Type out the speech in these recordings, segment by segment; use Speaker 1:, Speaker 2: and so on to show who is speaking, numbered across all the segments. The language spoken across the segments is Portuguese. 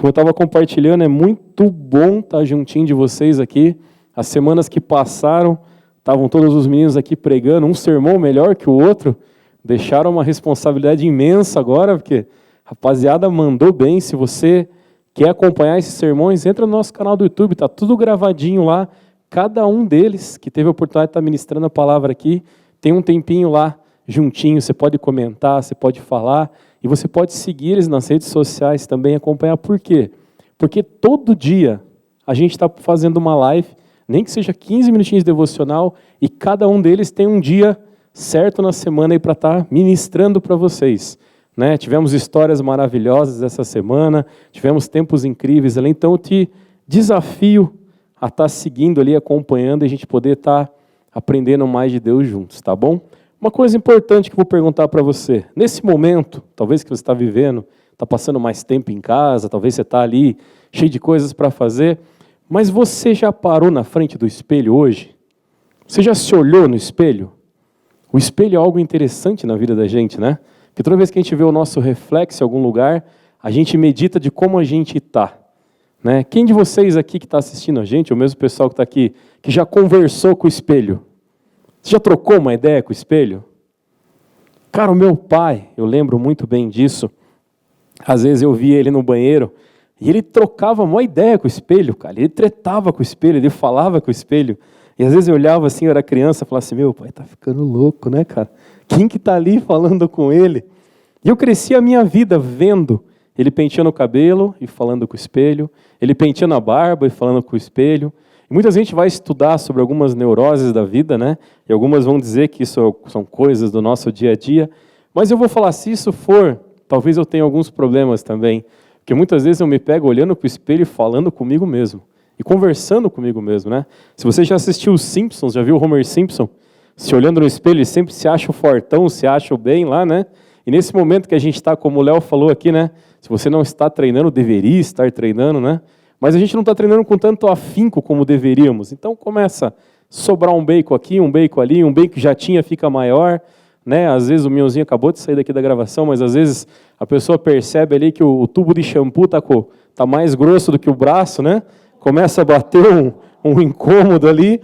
Speaker 1: Como eu estava compartilhando, é muito bom estar juntinho de vocês aqui. As semanas que passaram, estavam todos os meninos aqui pregando, um sermão melhor que o outro. Deixaram uma responsabilidade imensa agora, porque a rapaziada mandou bem. Se você quer acompanhar esses sermões, entra no nosso canal do YouTube, está tudo gravadinho lá. Cada um deles que teve a oportunidade de estar ministrando a palavra aqui, tem um tempinho lá juntinho, você pode comentar, você pode falar, e você pode seguir eles nas redes sociais também, acompanhar. Por quê? Porque todo dia a gente está fazendo uma live, nem que seja 15 minutinhos de devocional, e cada um deles tem um dia certo na semana para estar ministrando para vocês. Né? Tivemos histórias maravilhosas essa semana, tivemos tempos incríveis ali, então eu te desafio a estar seguindo ali, acompanhando, e a gente poder estar aprendendo mais de Deus juntos, tá bom? Uma coisa importante que eu vou perguntar para você, nesse momento, talvez que você está vivendo, está passando mais tempo em casa, talvez você está ali cheio de coisas para fazer, mas você já parou na frente do espelho hoje? Você já se olhou no espelho? O espelho é algo interessante na vida da gente, né? Porque toda vez que a gente vê o nosso reflexo em algum lugar, a gente medita de como a gente está. Né? Quem de vocês aqui que está assistindo a gente, ou mesmo o pessoal que está aqui, que já conversou com o espelho? Você já trocou uma ideia com o espelho? Cara, o meu pai, eu lembro muito bem disso. Às vezes eu via ele no banheiro e ele trocava uma ideia com o espelho, cara. Ele tretava com o espelho, ele falava com o espelho. E às vezes eu olhava assim, eu era criança, e falava assim, meu pai tá ficando louco, né, cara? Quem que tá ali falando com ele? E eu cresci a minha vida vendo ele penteando o cabelo e falando com o espelho, ele penteando a barba e falando com o espelho. E muita gente vai estudar sobre algumas neuroses da vida, né? E algumas vão dizer que isso são coisas do nosso dia a dia. Mas eu vou falar, se isso for, talvez eu tenha alguns problemas também. Porque muitas vezes eu me pego olhando para o espelho e falando comigo mesmo. E conversando comigo mesmo, né? Se você já assistiu os Simpsons, já viu o Homer Simpson? Se olhando no espelho, ele sempre se acha o fortão, se acha o bem lá, né? E nesse momento que a gente está, como o Léo falou aqui, né? Se você não está treinando, deveria estar treinando, né? Mas a gente não está treinando com tanto afinco como deveríamos. Então começa a sobrar um bacon aqui, um bacon ali, um bacon que já tinha fica maior, né? Às vezes o Mionzinho acabou de sair daqui da gravação, mas às vezes a pessoa percebe ali que o tubo de shampoo tá mais grosso do que o braço, né? Começa a bater um incômodo ali.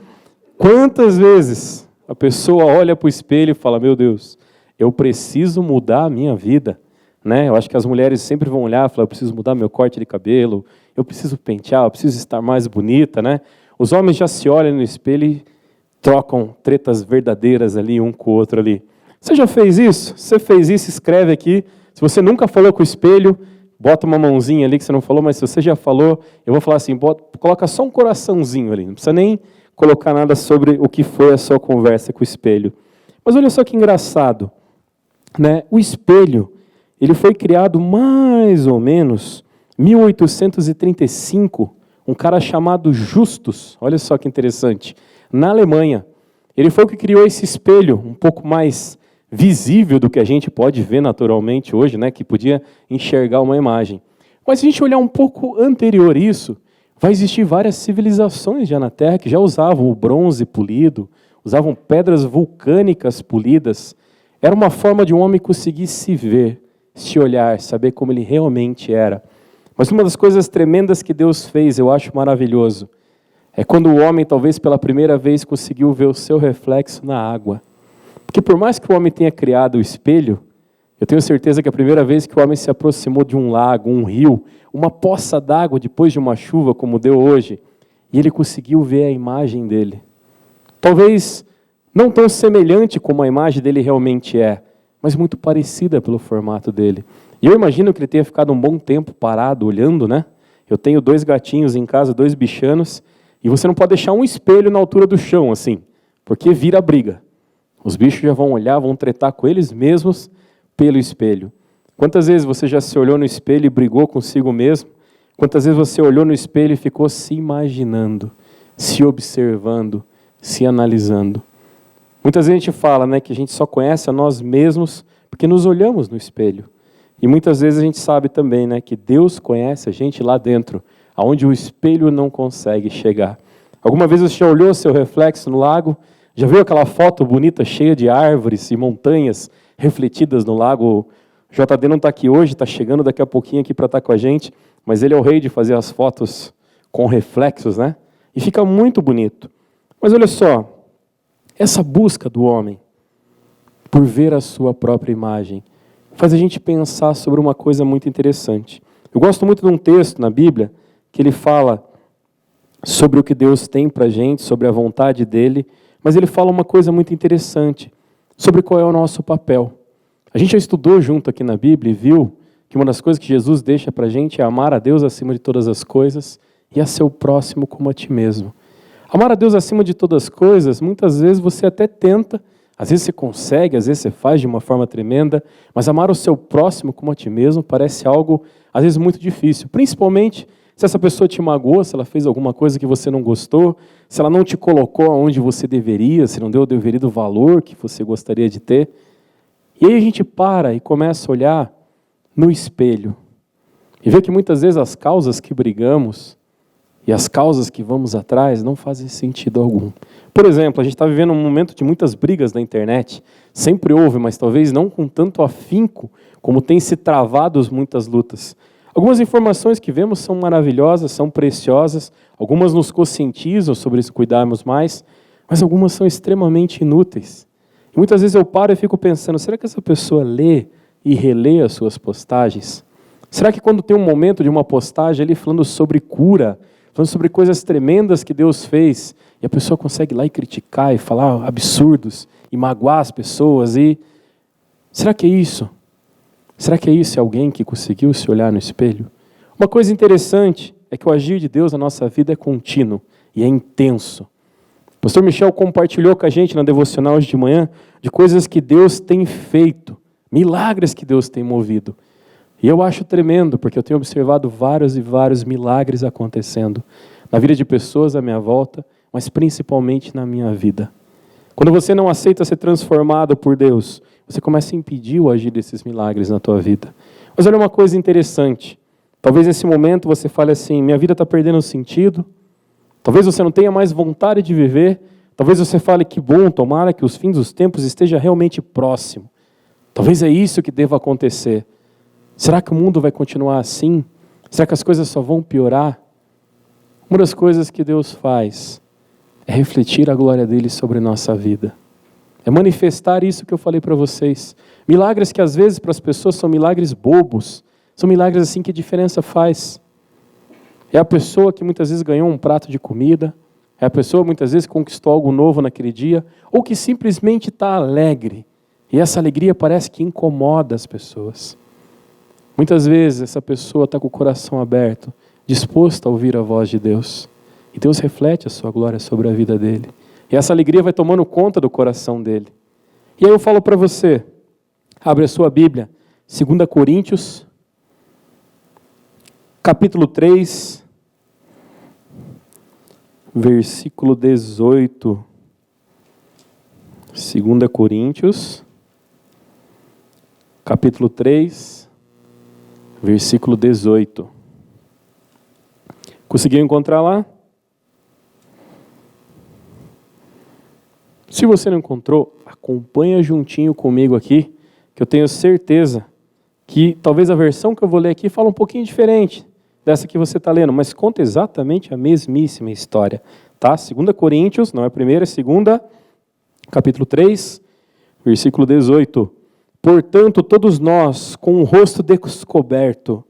Speaker 1: Quantas vezes a pessoa olha para o espelho e fala, meu Deus, eu preciso mudar a minha vida. Né? Eu acho que as mulheres sempre vão olhar e falar, eu preciso mudar meu corte de cabelo, eu preciso pentear, eu preciso estar mais bonita. Né? Os homens já se olham no espelho e trocam tretas verdadeiras ali, um com o outro ali. Você já fez isso? Se você fez isso, escreve aqui. Se você nunca falou com o espelho, bota uma mãozinha ali que você não falou, mas se você já falou, eu vou falar assim, coloca só um coraçãozinho ali, não precisa nem colocar nada sobre o que foi a sua conversa com o espelho. Mas olha só que engraçado, né? O espelho, ele foi criado mais ou menos 1835, um cara chamado Justus, olha só que interessante, na Alemanha. Ele foi o que criou esse espelho, um pouco mais visível do que a gente pode ver naturalmente hoje, né, que podia enxergar uma imagem. Mas se a gente olhar um pouco anterior a isso, vai existir várias civilizações já na Terra que já usavam o bronze polido, usavam pedras vulcânicas polidas. Era uma forma de um homem conseguir se ver, se olhar, saber como ele realmente era. Mas uma das coisas tremendas que Deus fez, eu acho maravilhoso, é quando o homem, talvez pela primeira vez, conseguiu ver o seu reflexo na água. Porque por mais que o homem tenha criado o espelho, eu tenho certeza que a primeira vez que o homem se aproximou de um lago, um rio, uma poça d'água depois de uma chuva, como deu hoje, e ele conseguiu ver a imagem dele. Talvez não tão semelhante como a imagem dele realmente é, mas muito parecida pelo formato dele. E eu imagino que ele tenha ficado um bom tempo parado, olhando, né? Eu tenho 2 gatinhos em casa, 2 bichanos, e você não pode deixar um espelho na altura do chão, assim, porque vira briga. Os bichos já vão olhar, vão tretar com eles mesmos pelo espelho. Quantas vezes você já se olhou no espelho e brigou consigo mesmo? Quantas vezes você olhou no espelho e ficou se imaginando, se observando, se analisando? Muitas vezes a gente fala, né, que a gente só conhece a nós mesmos porque nos olhamos no espelho. E muitas vezes a gente sabe também, né, que Deus conhece a gente lá dentro, aonde o espelho não consegue chegar. Alguma vez você já olhou seu reflexo no lago? Já viu aquela foto bonita, cheia de árvores e montanhas refletidas no lago? O JD não está aqui hoje, está chegando daqui a pouquinho aqui para estar com a gente. mas ele é o rei de fazer as fotos com reflexos, né? E fica muito bonito. Mas olha só, essa busca do homem por ver a sua própria imagem faz a gente pensar sobre uma coisa muito interessante. Eu gosto muito de um texto na Bíblia que ele fala sobre o que Deus tem para a gente, sobre a vontade dele, mas ele fala uma coisa muito interessante sobre qual é o nosso papel. A gente já estudou junto aqui na Bíblia e viu que uma das coisas que Jesus deixa para a gente é amar a Deus acima de todas as coisas e a seu próximo como a ti mesmo. Amar a Deus acima de todas as coisas, muitas vezes você até tenta, às vezes você consegue, às vezes você faz de uma forma tremenda, mas amar o seu próximo como a ti mesmo parece algo, às vezes, muito difícil. Principalmente se essa pessoa te magoou, se ela fez alguma coisa que você não gostou, se ela não te colocou onde você deveria, se não deu o devido valor que você gostaria de ter. E aí a gente para e começa a olhar no espelho e vê que muitas vezes as causas que brigamos e as causas que vamos atrás não fazem sentido algum. Por exemplo, a gente está vivendo um momento de muitas brigas na internet. Sempre houve, mas talvez não com tanto afinco como tem se travado muitas lutas. Algumas informações que vemos são maravilhosas, são preciosas, algumas nos conscientizam sobre isso, cuidarmos mais, mas algumas são extremamente inúteis. E muitas vezes eu paro e fico pensando, será que essa pessoa lê e relê as suas postagens? Será que quando tem um momento de uma postagem ali falando sobre cura, falando sobre coisas tremendas que Deus fez, e a pessoa consegue ir lá e criticar e falar absurdos e magoar as pessoas, será que é isso? Será que é isso alguém que conseguiu se olhar no espelho? Uma coisa interessante é que o agir de Deus na nossa vida é contínuo e é intenso. O pastor Michel compartilhou com a gente na devocional hoje de manhã de coisas que Deus tem feito, milagres que Deus tem movido. E eu acho tremendo, porque eu tenho observado vários e vários milagres acontecendo na vida de pessoas à minha volta, mas principalmente na minha vida. Quando você não aceita ser transformado por Deus, você começa a impedir o agir desses milagres na tua vida. Mas olha uma coisa interessante. Talvez nesse momento você fale assim, minha vida está perdendo sentido. Talvez você não tenha mais vontade de viver. Talvez você fale que bom, tomara que os fins dos tempos esteja realmente próximo. Talvez é isso que deva acontecer. Será que o mundo vai continuar assim? Será que as coisas só vão piorar? Uma das coisas que Deus faz é refletir a glória dele sobre a nossa vida. É manifestar isso que eu falei para vocês. Milagres que às vezes para as pessoas são milagres bobos. São milagres assim que a diferença faz. É a pessoa que muitas vezes ganhou um prato de comida. É a pessoa que muitas vezes conquistou algo novo naquele dia. Ou que simplesmente está alegre. E essa alegria parece que incomoda as pessoas. Muitas vezes essa pessoa está com o coração aberto, disposta a ouvir a voz de Deus. E Deus reflete a sua glória sobre a vida dele. E essa alegria vai tomando conta do coração dele. E aí eu falo para você, abre a sua Bíblia, 2 Coríntios, capítulo 3, versículo 18. 2 Coríntios, capítulo 3, versículo 18. Conseguiu encontrar lá? Se você não encontrou, acompanha juntinho comigo aqui, que eu tenho certeza que talvez a versão que eu vou ler aqui fala um pouquinho diferente dessa que você está lendo, mas conta exatamente a mesmíssima história. Tá? 2 Coríntios, não é a primeira, é a segunda, capítulo 3, versículo 18. Portanto, todos nós, com o rosto descoberto,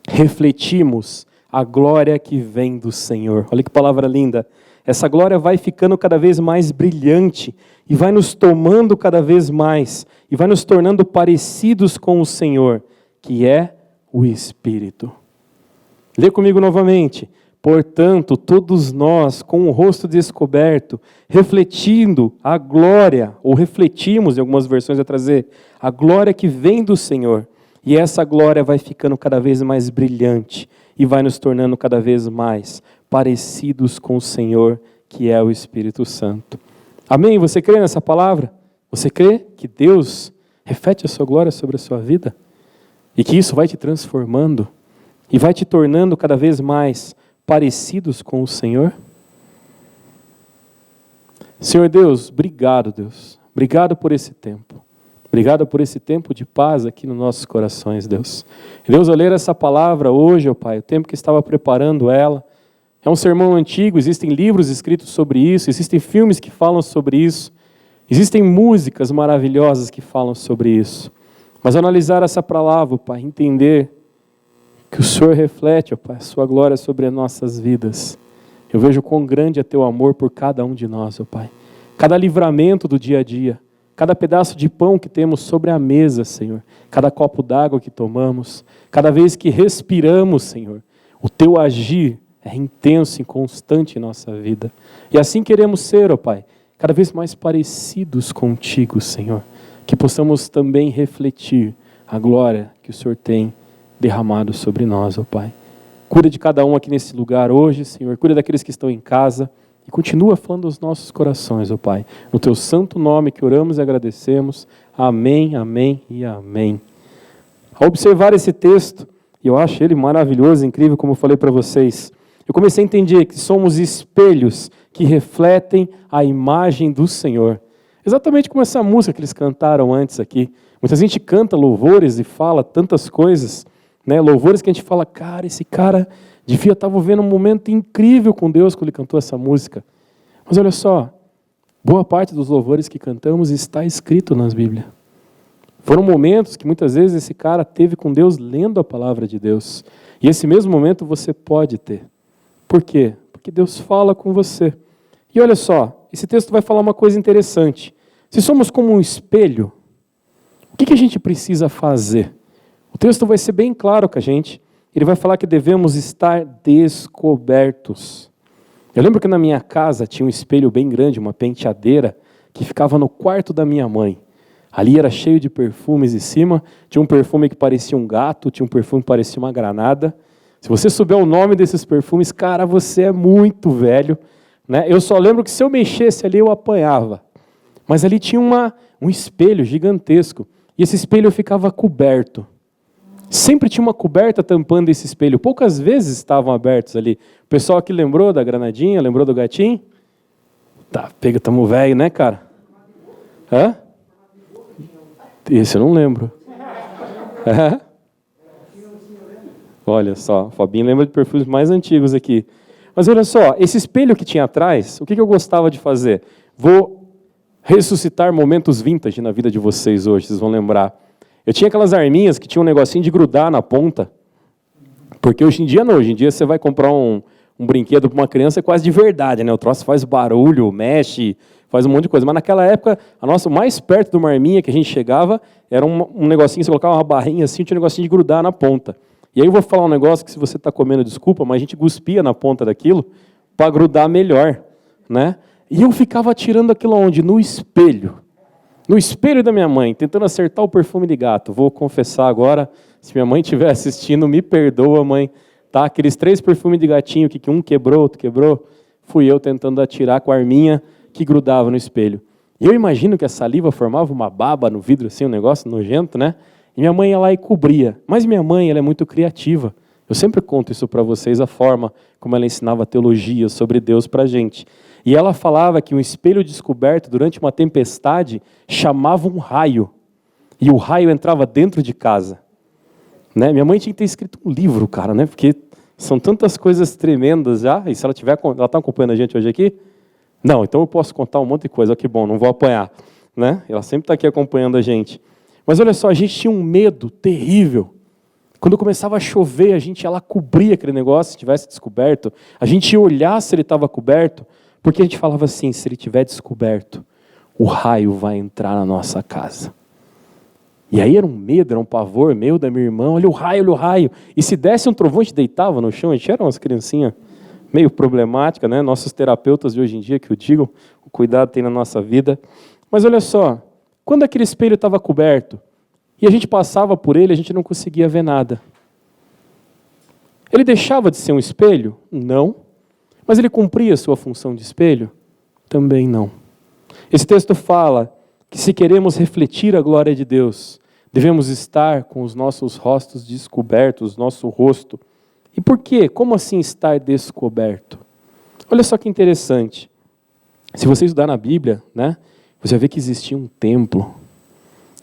Speaker 1: refletimos a glória que vem do Senhor. Olha que palavra linda. Essa glória vai ficando cada vez mais brilhante e vai nos tomando cada vez mais e vai nos tornando parecidos com o Senhor, que é o Espírito. Lê comigo novamente. Portanto, todos nós, com o rosto descoberto, refletindo a glória, ou refletimos, em algumas versões vai trazer, a glória que vem do Senhor. E essa glória vai ficando cada vez mais brilhante e vai nos tornando cada vez mais parecidos com o Senhor, que é o Espírito Santo. Amém? Você crê nessa palavra? Você crê que Deus reflete a sua glória sobre a sua vida? E que isso vai te transformando e vai te tornando cada vez mais parecidos com o Senhor? Senhor Deus, obrigado, Deus. Obrigado por esse tempo. Obrigado por esse tempo de paz aqui nos nossos corações, Deus. Deus, ao ler essa palavra hoje, ó Pai, o tempo que estava preparando ela, é um sermão antigo, existem livros escritos sobre isso, existem filmes que falam sobre isso, existem músicas maravilhosas que falam sobre isso. Mas analisar essa palavra, Pai, entender que o Senhor reflete, ó Pai, a sua glória sobre as nossas vidas. Eu vejo quão grande é teu amor por cada um de nós, ó Pai. Cada livramento do dia a dia, cada pedaço de pão que temos sobre a mesa, Senhor, cada copo d'água que tomamos, cada vez que respiramos, Senhor, o teu agir é intenso e constante em nossa vida. E assim queremos ser, ó Pai, cada vez mais parecidos contigo, Senhor. Que possamos também refletir a glória que o Senhor tem derramado sobre nós, ó Pai. Cuida de cada um aqui nesse lugar hoje, Senhor. Cuida daqueles que estão em casa. E continua falando aos nossos corações, ó Pai. No teu santo nome que oramos e agradecemos. Amém, amém e amém. Ao observar esse texto, e eu acho ele maravilhoso, incrível, como eu falei para vocês, eu comecei a entender que somos espelhos que refletem a imagem do Senhor. Exatamente como essa música que eles cantaram antes aqui. Muita gente canta louvores e fala tantas coisas, né? Louvores que a gente fala, cara, esse cara devia estar vivendo um momento incrível com Deus quando ele cantou essa música. Mas olha só, boa parte dos louvores que cantamos está escrito nas Bíblias. Foram momentos que muitas vezes esse cara teve com Deus lendo a palavra de Deus. E esse mesmo momento você pode ter. Por quê? Porque Deus fala com você. E olha só, esse texto vai falar uma coisa interessante. Se somos como um espelho, o que a gente precisa fazer? O texto vai ser bem claro com a gente. Ele vai falar que devemos estar descobertos. Eu lembro que na minha casa tinha um espelho bem grande, uma penteadeira, que ficava no quarto da minha mãe. Ali era cheio de perfumes em cima. Tinha um perfume que parecia um gato, tinha um perfume que parecia uma granada. Se você souber o nome desses perfumes, cara, você é muito velho, né? Eu só lembro que se eu mexesse ali, eu apanhava. Mas ali tinha um espelho gigantesco. E esse espelho ficava coberto. Sempre tinha uma coberta tampando esse espelho. Poucas vezes estavam abertos ali. O pessoal aqui lembrou da granadinha, lembrou do gatinho? Tá, tamo velho, né, cara? Hã? Esse eu não lembro. É? Olha só, o Fabinho lembra de perfumes mais antigos aqui. Mas olha só, esse espelho que tinha atrás, o que eu gostava de fazer? Vou ressuscitar momentos vintage na vida de vocês hoje, vocês vão lembrar. Eu tinha aquelas arminhas que tinham um negocinho de grudar na ponta. Porque hoje em dia não, hoje em dia você vai comprar um brinquedo para uma criança é quase de verdade, né? O troço faz barulho, mexe, faz um monte de coisa. Mas naquela época, o mais perto de uma arminha que a gente chegava, era um negocinho, você colocava uma barrinha assim, tinha um negocinho de grudar na ponta. E aí eu vou falar um negócio que se você está comendo, desculpa, mas a gente cuspia na ponta daquilo para grudar melhor, né? E eu ficava tirando aquilo onde? No espelho. No espelho da minha mãe, tentando acertar o perfume de gato. Vou confessar agora, se minha mãe estiver assistindo, me perdoa, mãe. Tá? Aqueles 3 perfumes de gatinho, que um quebrou, outro quebrou, fui eu tentando atirar com a arminha que grudava no espelho. E eu imagino que a saliva formava uma baba no vidro, assim, um negócio nojento, né? E minha mãe ia lá e cobria. Mas minha mãe, ela é muito criativa. Eu sempre conto isso para vocês, a forma como ela ensinava teologia sobre Deus para a gente. E ela falava que um espelho descoberto durante uma tempestade chamava um raio. E o raio entrava dentro de casa. Né? Minha mãe tinha que ter escrito um livro, cara, né? Porque são tantas coisas tremendas já. E se ela tiver, ela está acompanhando a gente hoje aqui? Não, então eu posso contar um monte de coisa. Que bom, não vou apanhar. Né? Ela sempre está aqui acompanhando a gente. Mas olha só, a gente tinha um medo terrível. Quando começava a chover, a gente ia lá cobrir aquele negócio, se tivesse descoberto. A gente ia olhar se ele estava coberto, porque a gente falava assim, se ele estiver descoberto, o raio vai entrar na nossa casa. E aí era um medo, era um pavor meu, da minha irmã, olha o raio. E se desse um trovão, a gente deitava no chão, a gente era umas criancinhas meio problemáticas, né? Nossos terapeutas de hoje em dia, que eu digo, o cuidado tem na nossa vida. Mas olha só, quando aquele espelho estava coberto, e a gente passava por ele, a gente não conseguia ver nada. Ele deixava de ser um espelho? Não. Mas ele cumpria a sua função de espelho? Também não. Esse texto fala que se queremos refletir a glória de Deus, devemos estar com os nossos rostos descobertos, nosso rosto. E por quê? Como assim estar descoberto? Olha só que interessante. Se você estudar na Bíblia, né, você vai ver que existia um templo.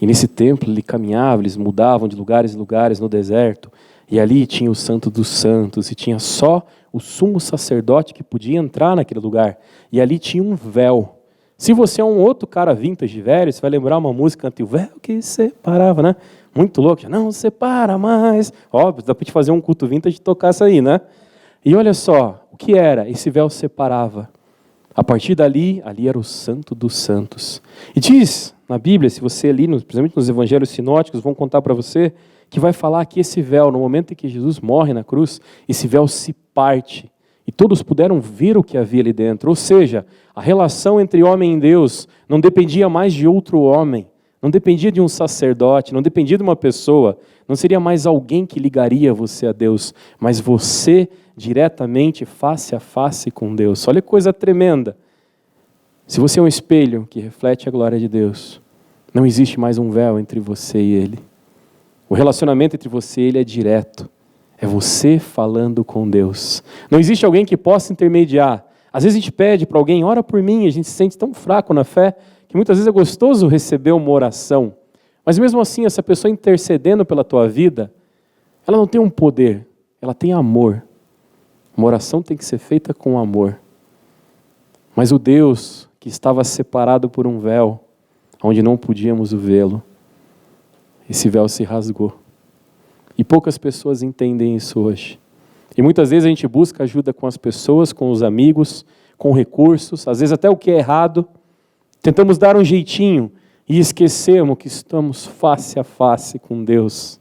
Speaker 1: E nesse templo ele caminhava, eles mudavam de lugares em lugares no deserto. E ali tinha o Santo dos Santos, e tinha só o sumo sacerdote que podia entrar naquele lugar. E ali tinha um véu. Se você é um outro cara vintage velho, você vai lembrar uma música antiga, o véu que separava, né? Muito louco, já não separa mais. Óbvio, dá para te fazer um culto vintage e tocar isso aí, né? E olha só, o que era? Esse véu separava. A partir dali, ali era o Santo dos Santos. E diz na Bíblia, se você ali, principalmente nos evangelhos sinóticos, vão contar para você, que vai falar que esse véu, no momento em que Jesus morre na cruz, esse véu se parte. E todos puderam ver o que havia ali dentro. Ou seja, a relação entre homem e Deus não dependia mais de outro homem, não dependia de um sacerdote, não dependia de uma pessoa, não seria mais alguém que ligaria você a Deus, mas você diretamente, face a face com Deus. Olha que coisa tremenda. Se você é um espelho que reflete a glória de Deus, não existe mais um véu entre você e Ele. O relacionamento entre você e Ele é direto. É você falando com Deus. Não existe alguém que possa intermediar. Às vezes a gente pede para alguém, ora por mim, a gente se sente tão fraco na fé, que muitas vezes é gostoso receber uma oração. Mas mesmo assim, essa pessoa intercedendo pela tua vida, ela não tem um poder, ela tem amor. Uma oração tem que ser feita com amor. Mas o Deus que estava separado por um véu, onde não podíamos vê-lo, esse véu se rasgou. E poucas pessoas entendem isso hoje. E muitas vezes a gente busca ajuda com as pessoas, com os amigos, com recursos, às vezes até o que é errado. Tentamos dar um jeitinho e esquecemos que estamos face a face com Deus.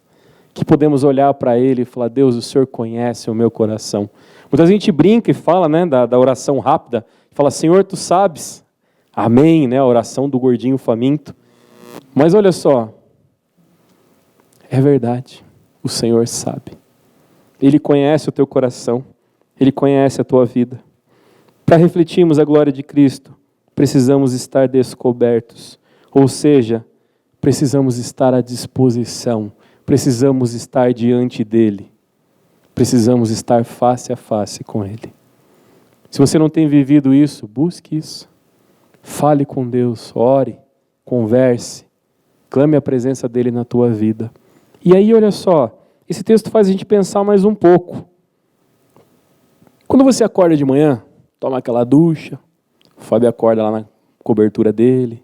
Speaker 1: Que podemos olhar para Ele e falar, Deus, o Senhor conhece o meu coração. Muitas vezes a gente brinca e fala, né, da oração rápida, fala, Senhor, Tu sabes. Amém, né, a oração do gordinho faminto. Mas olha só, é verdade, o Senhor sabe. Ele conhece o teu coração, Ele conhece a tua vida. Para refletirmos a glória de Cristo, precisamos estar descobertos, ou seja, precisamos estar à disposição, precisamos estar diante dEle, precisamos estar face a face com Ele. Se você não tem vivido isso, busque isso. Fale com Deus, ore, converse, clame a presença dEle na tua vida. E aí, olha só, esse texto faz a gente pensar mais um pouco. Quando você acorda de manhã, toma aquela ducha, o Fábio acorda lá na cobertura dele,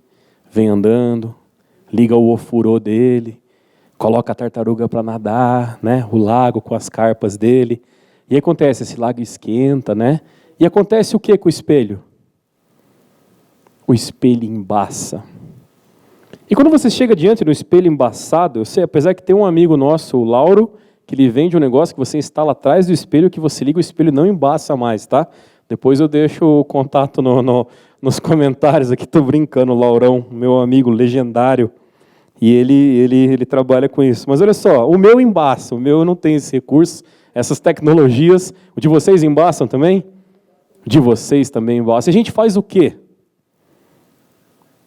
Speaker 1: vem andando, liga o ofurô dele, coloca a tartaruga para nadar, né? O lago com as carpas dele. E aí acontece, esse lago esquenta, né? E acontece o que com o espelho? O espelho embaça. E quando você chega diante do espelho embaçado, eu sei, apesar que tem um amigo nosso, o Lauro, que ele vende um negócio que você instala atrás do espelho, que você liga, o espelho não embaça mais, tá? Depois eu deixo o contato nos comentários aqui, tô brincando, o Laurão, meu amigo legendário, e ele trabalha com isso. Mas olha só, o meu embaça, o meu não tem esse recurso, essas tecnologias. O de vocês embaçam também? O de vocês também embaça. A gente faz o quê?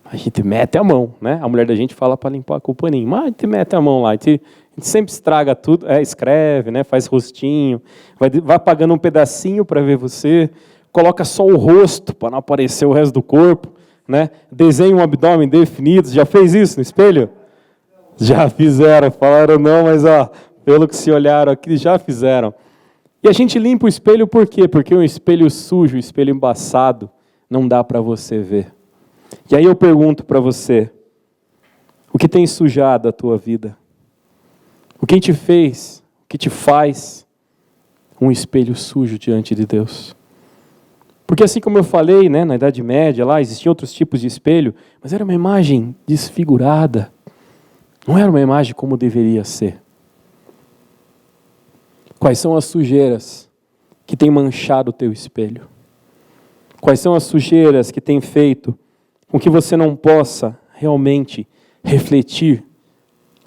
Speaker 1: A gente mete a mão, né? A mulher da gente fala para limpar com o paninho, mas a gente mete a mão lá, a gente sempre estraga tudo, escreve, né? Faz rostinho, vai apagando um pedacinho para ver você, coloca só o rosto para não aparecer o resto do corpo, né? Desenha um abdômen definido. Já fez isso no espelho? Já fizeram, falaram não, mas ó, pelo que se olharam aqui, já fizeram. E a gente limpa o espelho por quê? Porque um espelho sujo, um espelho embaçado, não dá para você ver. E aí eu pergunto para você, o que tem sujado a tua vida? O que te fez, o que te faz um espelho sujo diante de Deus? Porque assim como eu falei, né, na Idade Média, lá existiam outros tipos de espelho, mas era uma imagem desfigurada. Não era uma imagem como deveria ser. Quais são as sujeiras que têm manchado o teu espelho? Quais são as sujeiras que têm feito com que você não possa realmente refletir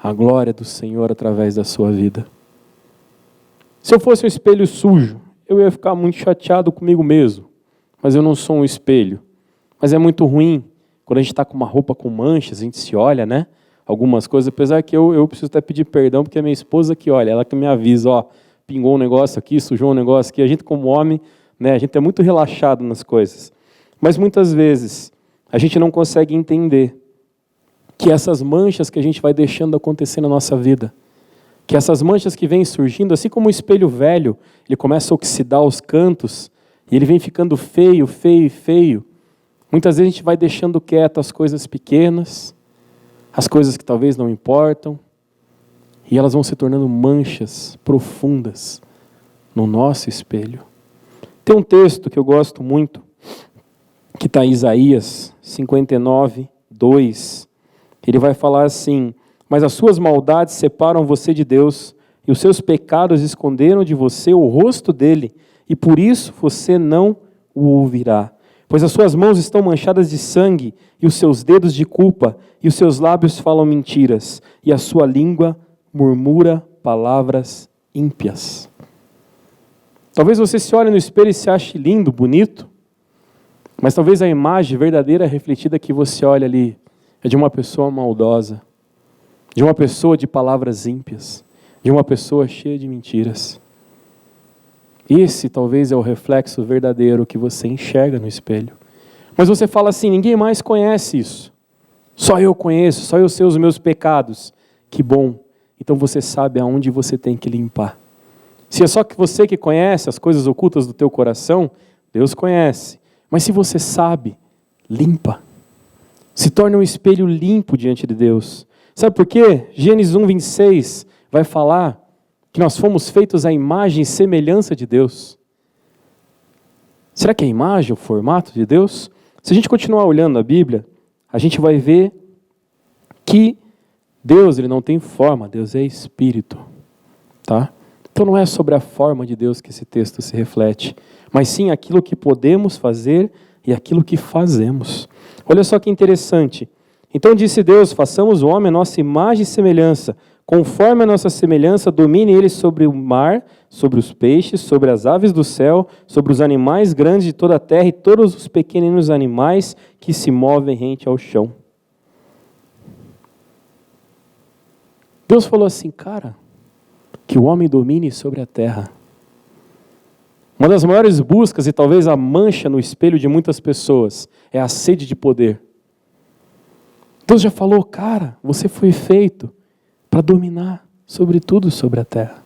Speaker 1: a glória do Senhor através da sua vida? Se eu fosse um espelho sujo, eu ia ficar muito chateado comigo mesmo. Mas eu não sou um espelho. Mas é muito ruim quando a gente está com uma roupa com manchas, a gente se olha, né? Algumas coisas, apesar que eu preciso até pedir perdão, porque é minha esposa que olha, ela que me avisa, ó, pingou um negócio aqui, sujou um negócio aqui. A gente como homem, né, a gente é muito relaxado nas coisas. Mas muitas vezes a gente não consegue entender que essas manchas que a gente vai deixando acontecer na nossa vida, que essas manchas que vêm surgindo, assim como o espelho velho, ele começa a oxidar os cantos, e ele vem ficando feio, feio e feio. Muitas vezes a gente vai deixando quieto as coisas pequenas, as coisas que talvez não importam, e elas vão se tornando manchas profundas no nosso espelho. Tem um texto que eu gosto muito, que está em Isaías 59, 2. Ele vai falar assim: mas as suas maldades separam você de Deus, e os seus pecados esconderam de você o rosto dele, e por isso você não o ouvirá. Pois as suas mãos estão manchadas de sangue, e os seus dedos de culpa, e os seus lábios falam mentiras, e a sua língua murmura palavras ímpias. Talvez você se olhe no espelho e se ache lindo, bonito, mas talvez a imagem verdadeira refletida que você olha ali é de uma pessoa maldosa, de uma pessoa de palavras ímpias, de uma pessoa cheia de mentiras. Esse talvez é o reflexo verdadeiro que você enxerga no espelho. Mas você fala assim: ninguém mais conhece isso. Só eu conheço, só eu sei os meus pecados. Que bom. Então você sabe aonde você tem que limpar. Se é só que você que conhece as coisas ocultas do teu coração, Deus conhece. Mas se você sabe, limpa. Se torne um espelho limpo diante de Deus. Sabe por quê? Gênesis 1:26 vai falar que nós fomos feitos à imagem e semelhança de Deus. Será que é a imagem, o formato de Deus? Se a gente continuar olhando a Bíblia, a gente vai ver que Deus, ele não tem forma, Deus é espírito, tá? Então não é sobre a forma de Deus que esse texto se reflete, mas sim aquilo que podemos fazer e aquilo que fazemos. Olha só que interessante. Então disse Deus: façamos o homem a nossa imagem e semelhança, conforme a nossa semelhança, domine ele sobre o mar, sobre os peixes, sobre as aves do céu, sobre os animais grandes de toda a terra e todos os pequeninos animais que se movem rente ao chão. Deus falou assim: cara, que o homem domine sobre a terra. Uma das maiores buscas, e talvez a mancha no espelho de muitas pessoas, é a sede de poder. Deus já falou: cara, você foi feito para dominar sobre tudo sobre a terra.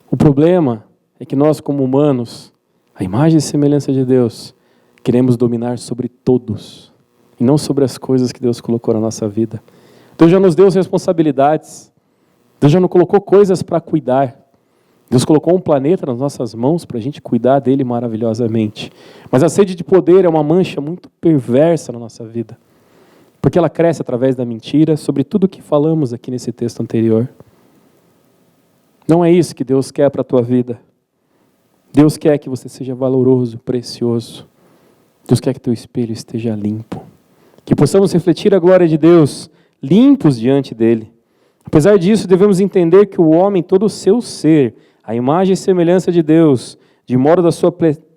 Speaker 1: O problema é que nós, como humanos, a imagem e semelhança de Deus, queremos dominar sobre todos, e não sobre as coisas que Deus colocou na nossa vida. Deus já nos deu responsabilidades, Deus já nos colocou coisas para cuidar. Deus colocou um planeta nas nossas mãos para a gente cuidar dele maravilhosamente. Mas a sede de poder é uma mancha muito perversa na nossa vida, porque ela cresce através da mentira, sobre tudo que falamos aqui nesse texto anterior. Não é isso que Deus quer para a tua vida. Deus quer que você seja valoroso, precioso. Deus quer que teu espelho esteja limpo. Que possamos refletir a glória de Deus, limpos diante dele. Apesar disso, devemos entender que o homem, todo o seu ser, a imagem e semelhança de Deus, de modo da sua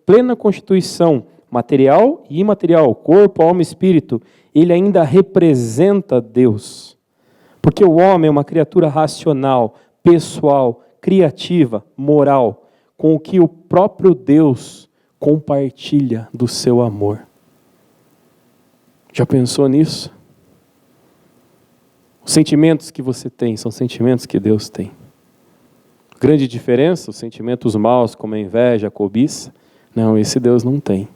Speaker 1: plena constituição, material e imaterial, corpo, alma e espírito, ele ainda representa Deus. Porque o homem é uma criatura racional, pessoal, criativa, moral, com o que o próprio Deus compartilha do seu amor. Já pensou nisso? Os sentimentos que você tem são sentimentos que Deus tem. Grande diferença, os sentimentos maus como a inveja, a cobiça, não, esse Deus não tem.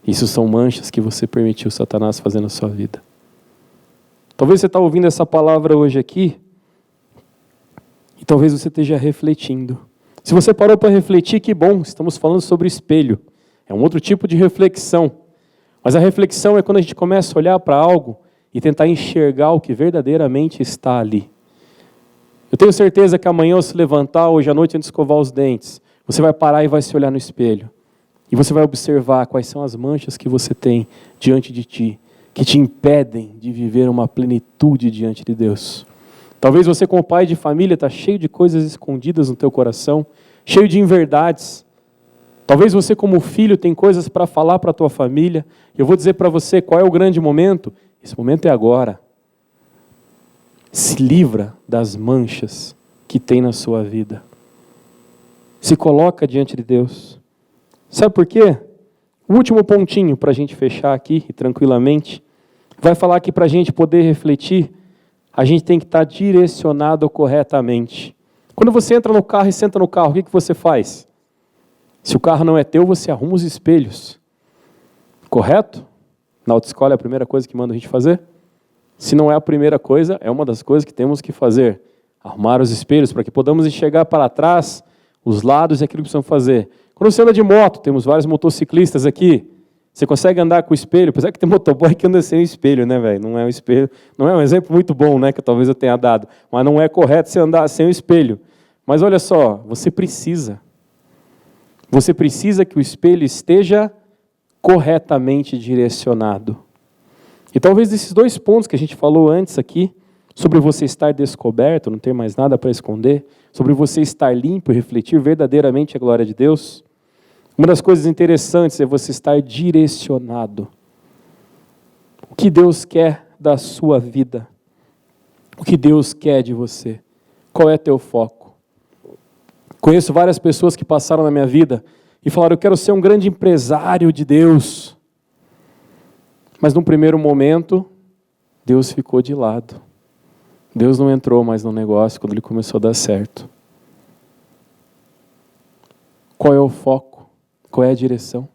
Speaker 1: Isso são manchas que você permitiu Satanás fazer na sua vida. Talvez você está ouvindo essa palavra hoje aqui, e talvez você esteja refletindo. Se você parou para refletir, que bom, estamos falando sobre espelho. É um outro tipo de reflexão. Mas a reflexão é quando a gente começa a olhar para algo e tentar enxergar o que verdadeiramente está ali. Eu tenho certeza que amanhã, ao se levantar, hoje à noite, antes de escovar os dentes, você vai parar e vai se olhar no espelho. E você vai observar quais são as manchas que você tem diante de ti, que te impedem de viver uma plenitude diante de Deus. Talvez você, como pai de família, está cheio de coisas escondidas no teu coração, cheio de inverdades. Talvez você, como filho, tem coisas para falar para a tua família. Eu vou dizer para você qual é o grande momento. Esse momento é agora. Se livra das manchas que tem na sua vida. Se coloca diante de Deus. Sabe por quê? O último pontinho para a gente fechar aqui, e tranquilamente, vai falar que para a gente poder refletir, a gente tem que estar direcionado corretamente. Quando você entra no carro e senta no carro, o que você faz? Se o carro não é teu, você arruma os espelhos. Correto? Na autoescola é a primeira coisa que manda a gente fazer? Se não é a primeira coisa, é uma das coisas que temos que fazer. Arrumar os espelhos para que podamos enxergar para trás, os lados e aquilo que precisamos fazer. Quando você anda de moto, temos vários motociclistas aqui. Você consegue andar com o espelho? Apesar que tem motoboy que anda sem o espelho, né, velho? Não é um espelho, não é um exemplo muito bom, né, que talvez eu tenha dado. Mas não é correto você andar sem o espelho. Mas olha só, você precisa. Você precisa que o espelho esteja corretamente direcionado. E talvez esses dois pontos que a gente falou antes aqui, sobre você estar descoberto, não ter mais nada para esconder, sobre você estar limpo e refletir verdadeiramente a glória de Deus, uma das coisas interessantes é você estar direcionado. O que Deus quer da sua vida? O que Deus quer de você? Qual é teu foco? Conheço várias pessoas que passaram na minha vida e falaram, eu quero ser um grande empresário de Deus. Mas num primeiro momento, Deus ficou de lado. Deus não entrou mais no negócio quando ele começou a dar certo. Qual é o foco? Qual é a direção?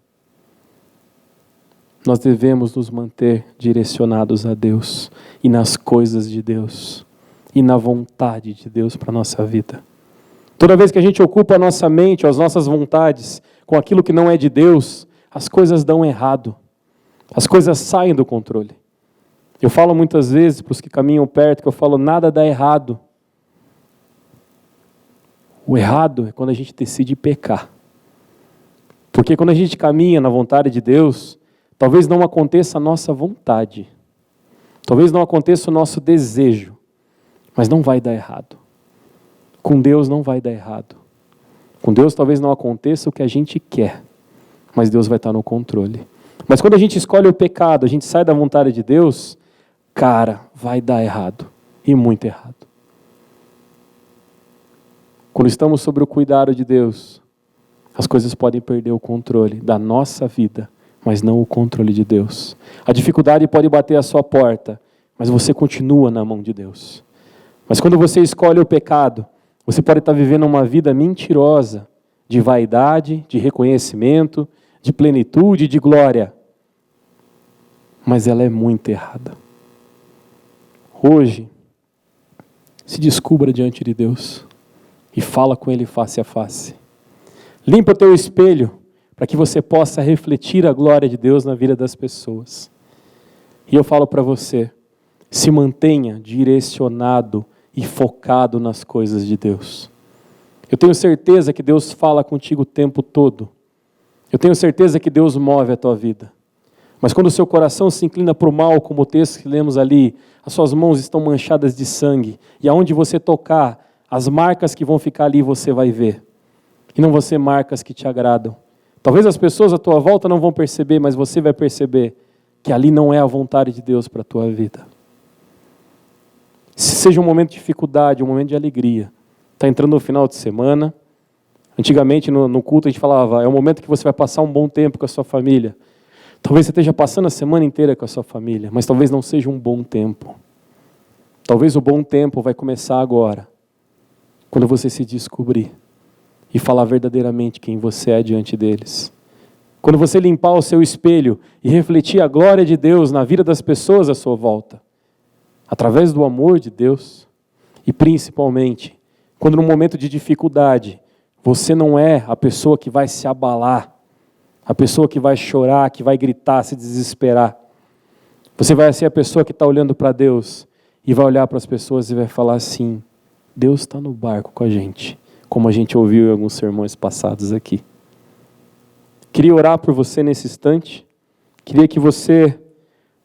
Speaker 1: Nós devemos nos manter direcionados a Deus e nas coisas de Deus e na vontade de Deus para a nossa vida. Toda vez que a gente ocupa a nossa mente, as nossas vontades com aquilo que não é de Deus, as coisas dão errado. As coisas saem do controle. Eu falo muitas vezes para os que caminham perto, que eu falo, nada dá errado. O errado é quando a gente decide pecar. Porque quando a gente caminha na vontade de Deus, talvez não aconteça a nossa vontade. Talvez não aconteça o nosso desejo. Mas não vai dar errado. Com Deus não vai dar errado. Com Deus talvez não aconteça o que a gente quer. Mas Deus vai estar no controle. Mas quando a gente escolhe o pecado, a gente sai da vontade de Deus, cara, vai dar errado. E muito errado. Quando estamos sob o cuidado de Deus, as coisas podem perder o controle da nossa vida, mas não o controle de Deus. A dificuldade pode bater à sua porta, mas você continua na mão de Deus. Mas quando você escolhe o pecado, você pode estar vivendo uma vida mentirosa, de vaidade, de reconhecimento, de plenitude, de glória. Mas ela é muito errada. Hoje, se descubra diante de Deus e fala com Ele face a face. Limpa o teu espelho para que você possa refletir a glória de Deus na vida das pessoas. E eu falo para você, se mantenha direcionado e focado nas coisas de Deus. Eu tenho certeza que Deus fala contigo o tempo todo. Eu tenho certeza que Deus move a tua vida. Mas quando o seu coração se inclina para o mal, como o texto que lemos ali, as suas mãos estão manchadas de sangue, e aonde você tocar, as marcas que vão ficar ali você vai ver. E não vão ser marcas que te agradam. Talvez as pessoas à tua volta não vão perceber, mas você vai perceber que ali não é a vontade de Deus para a tua vida. Se seja um momento de dificuldade, um momento de alegria. Está entrando no final de semana. Antigamente no culto a gente falava, é o momento que você vai passar um bom tempo com a sua família. Talvez você esteja passando a semana inteira com a sua família, mas talvez não seja um bom tempo. Talvez o bom tempo vai começar agora, quando você se descobrir e falar verdadeiramente quem você é diante deles. Quando você limpar o seu espelho e refletir a glória de Deus na vida das pessoas à sua volta, através do amor de Deus, e principalmente, quando no momento de dificuldade, você não é a pessoa que vai se abalar, a pessoa que vai chorar, que vai gritar, se desesperar. Você vai ser a pessoa que está olhando para Deus e vai olhar para as pessoas e vai falar assim, Deus está no barco com a gente, como a gente ouviu em alguns sermões passados aqui. Queria orar por você nesse instante, queria que você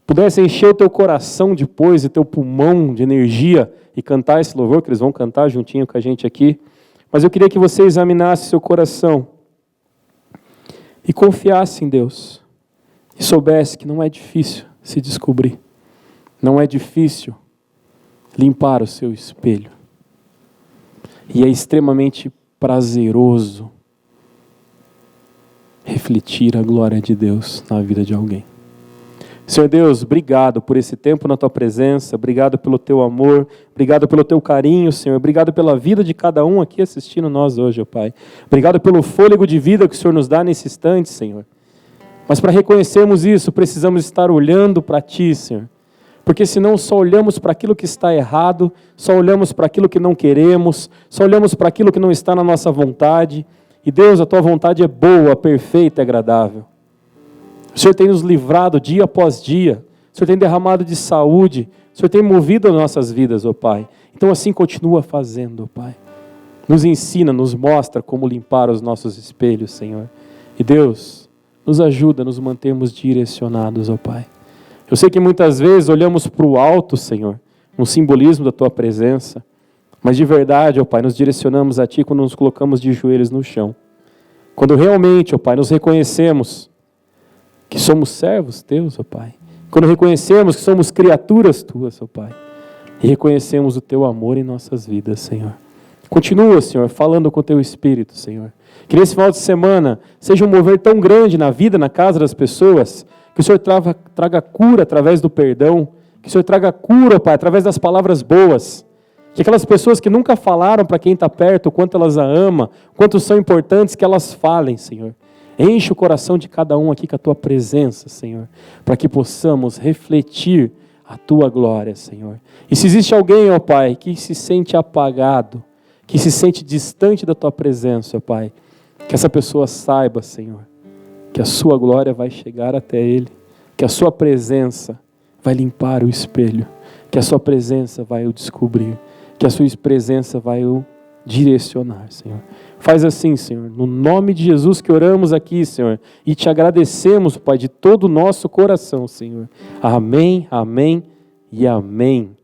Speaker 1: pudesse encher o teu coração depois e teu pulmão de energia e cantar esse louvor, que eles vão cantar juntinho com a gente aqui, mas eu queria que você examinasse seu coração e confiasse em Deus e soubesse que não é difícil se descobrir, não é difícil limpar o seu espelho e é extremamente prazeroso refletir a glória de Deus na vida de alguém. Senhor Deus, obrigado por esse tempo na Tua presença, obrigado pelo Teu amor, obrigado pelo Teu carinho, Senhor, obrigado pela vida de cada um aqui assistindo nós hoje, ó Pai. Obrigado pelo fôlego de vida que o Senhor nos dá nesse instante, Senhor. Mas para reconhecermos isso, precisamos estar olhando para Ti, Senhor. Porque senão só olhamos para aquilo que está errado, só olhamos para aquilo que não queremos, só olhamos para aquilo que não está na nossa vontade. E Deus, a Tua vontade é boa, perfeita e agradável. O Senhor tem nos livrado dia após dia. O Senhor tem derramado de saúde. O Senhor tem movido as nossas vidas, ó Pai. Então assim continua fazendo, ó Pai. Nos ensina, nos mostra como limpar os nossos espelhos, Senhor. E Deus, nos ajuda a nos mantermos direcionados, ó Pai. Eu sei que muitas vezes olhamos para o alto, Senhor, no simbolismo da Tua presença. Mas de verdade, ó Pai, nos direcionamos a Ti quando nos colocamos de joelhos no chão. Quando realmente, ó Pai, nos reconhecemos que somos servos Teus, ó Pai. Quando reconhecemos que somos criaturas Tuas, ó Pai. E reconhecemos o Teu amor em nossas vidas, Senhor. Continua, Senhor, falando com o Teu Espírito, Senhor. Que nesse final de semana seja um mover tão grande na vida, na casa das pessoas, que o Senhor traga cura através do perdão, que o Senhor traga cura, Pai, através das palavras boas. Que aquelas pessoas que nunca falaram para quem está perto o quanto elas a amam, o quanto são importantes, que elas falem, Senhor. Enche o coração de cada um aqui com a Tua presença, Senhor, para que possamos refletir a Tua glória, Senhor. E se existe alguém, ó Pai, que se sente apagado, que se sente distante da Tua presença, ó Pai, que essa pessoa saiba, Senhor, que a Sua glória vai chegar até ele, que a Sua presença vai limpar o espelho, que a Sua presença vai o descobrir, que a Sua presença vai o direcionar, Senhor. Faz assim, Senhor, no nome de Jesus que oramos aqui, Senhor, e Te agradecemos, Pai, de todo o nosso coração, Senhor. Amém, amém e amém.